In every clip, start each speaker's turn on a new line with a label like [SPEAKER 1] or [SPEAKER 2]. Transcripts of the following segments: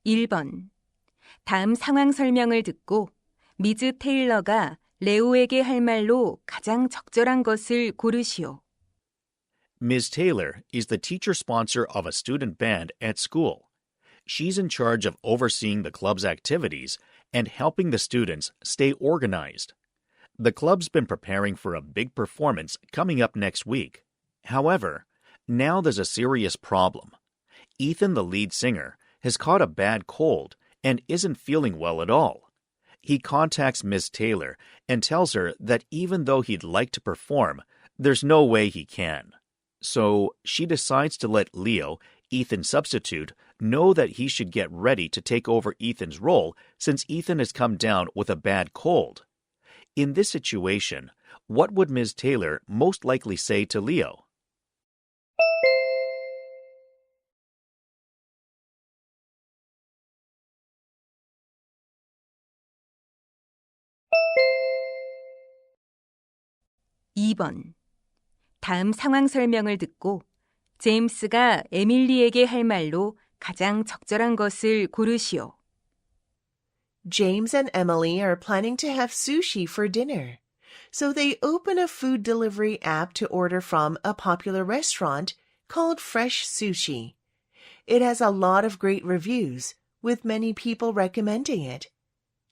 [SPEAKER 1] 1번. 다음 상황 설명을 듣고 미즈 테일러가 레오에게 할 말로 가장 적절한 것을 고르시오.
[SPEAKER 2] Ms. Taylor is the teacher sponsor of a student band at school. She's in charge of overseeing the club's activities and helping the students stay organized. The club's been preparing for a big performance coming up next week. However, now there's a serious problem. Ethan, the lead singer, has caught a bad cold and isn't feeling well at all. He contacts Ms. Taylor and tells her that even though he'd like to perform, there's no way he can. So she decides to let Leo, Ethan's substitute, know that he should get ready to take over Ethan's role since Ethan has come down with a bad cold. In this situation, what would Ms. Taylor most likely say to Leo?
[SPEAKER 1] (2번) 다음 상황 설명을 듣고 제임스가 에밀리에게 할 말로 가장 적절한 것을 고르시오.
[SPEAKER 3] James and Emily are planning to have sushi for dinner. So they open a food delivery app to order from a popular restaurant called Fresh Sushi. It has a lot of great reviews, with many people recommending it.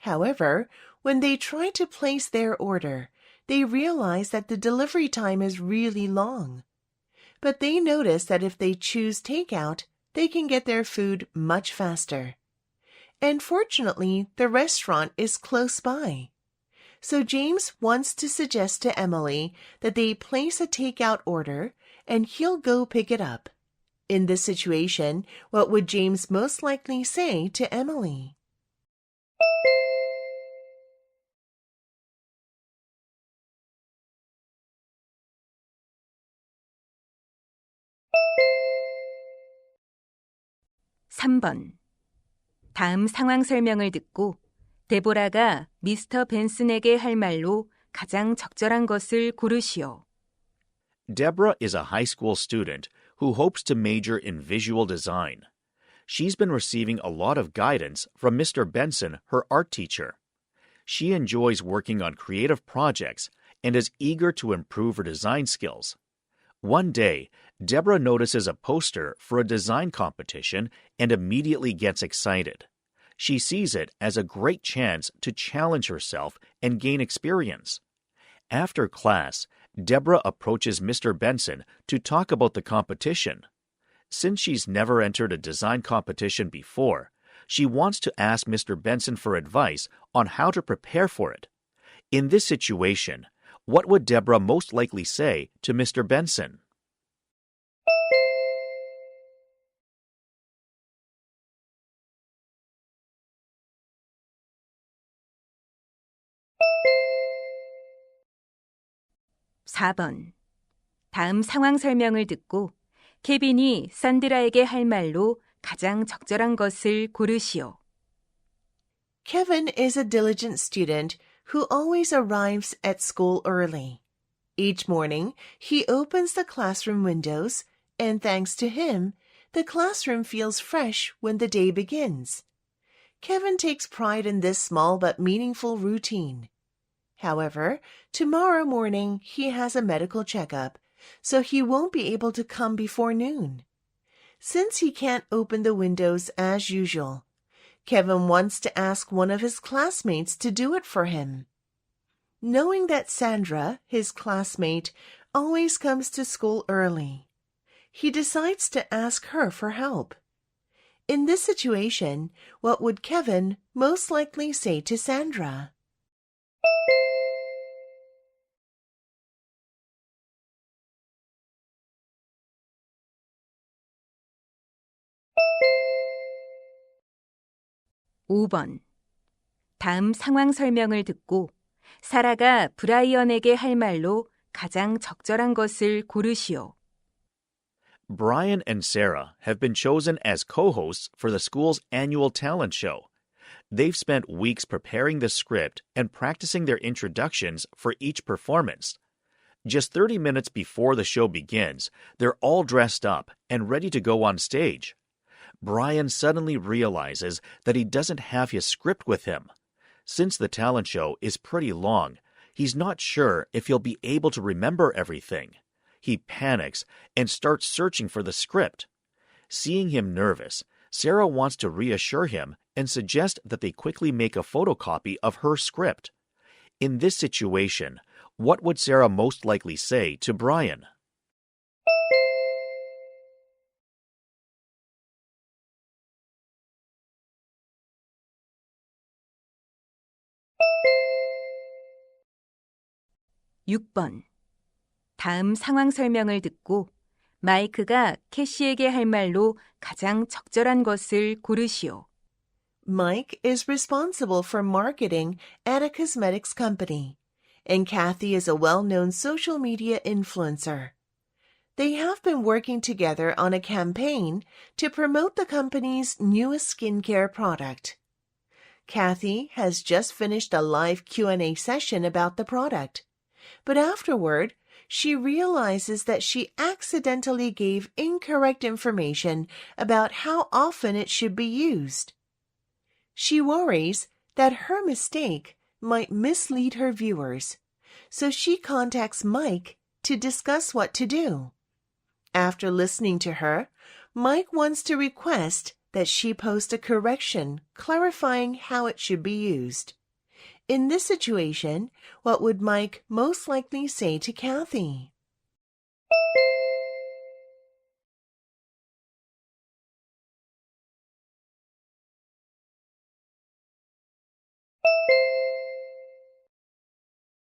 [SPEAKER 3] However, when they try to place their order, they realize that the delivery time is really long. But they notice that if they choose takeout, they can get their food much faster. And fortunately, the restaurant is close by. So James wants to suggest to Emily that they place a takeout order and he'll go pick it up. In this situation, what would James most likely say to Emily?
[SPEAKER 1] (3번) 다음 상황 설명을 듣고 데보라가 미스터 벤슨에게 할 말로 가장 적절한 것을 고르시오.
[SPEAKER 2] Deborah is a high school student who hopes to major in visual design. She's been receiving a lot of guidance from Mr. Benson, her art teacher. She enjoys working on creative projects and is eager to improve her design skills. One day, Deborah notices a poster for a design competition and immediately gets excited. She sees it as a great chance to challenge herself and gain experience. After class, Deborah approaches Mr. Benson to talk about the competition. Since she's never entered a design competition before, she wants to ask Mr. Benson for advice on how to prepare for it. In this situation, what would Deborah most likely say to Mr. Benson?
[SPEAKER 1] (4번) 다음 상황 설명을 듣고 케빈이 산드라에게 할 말로 가장 적절한 것을 고르시오.
[SPEAKER 3] Kevin is a diligent student who always arrives at school early. Each morning, he opens the classroom windows, and thanks to him, the classroom feels fresh when the day begins. Kevin takes pride in this small but meaningful routine. However, tomorrow morning he has a medical checkup, so he won't be able to come before noon. Since he can't open the windows as usual, Kevin wants to ask one of his classmates to do it for him. Knowing that Sandra, his classmate, always comes to school early, he decides to ask her for help. In this situation, what would Kevin most likely say to Sandra?
[SPEAKER 1] (5번) 다음 상황 설명을 듣고 사라가 브라이언에게 할 말로 가장 적절한 것을 고르시오.
[SPEAKER 2] Brian and Sarah have been chosen as co-hosts for the school's annual talent show. They've spent weeks preparing the script and practicing their introductions for each performance. Just 30 minutes before the show begins, they're all dressed up and ready to go on stage. Brian suddenly realizes that he doesn't have his script with him. Since the talent show is pretty long, he's not sure if he'll be able to remember everything. He panics and starts searching for the script. Seeing him nervous, Sarah wants to reassure him and suggest that they quickly make a photocopy of her script. In this situation, what would Sarah most likely say to Brian?
[SPEAKER 1] (6번) 다음 상황 설명을 듣고 마이크가 캐시에게 할 말로 가장 적절한 것을 고르시오.
[SPEAKER 3] Mike is responsible for marketing at a cosmetics company, and Kathy is a well-known social media influencer. They have been working together on a campaign to promote the company's newest skincare product. Kathy has just finished a live Q&A session about the product, but afterward, she realizes that she accidentally gave incorrect information about how often it should be used. She worries that her mistake might mislead her viewers, so she contacts Mike to discuss what to do. After listening to her, Mike wants to request that she post a correction clarifying how it should be used. In this situation, what would Mike most likely say to Kathy?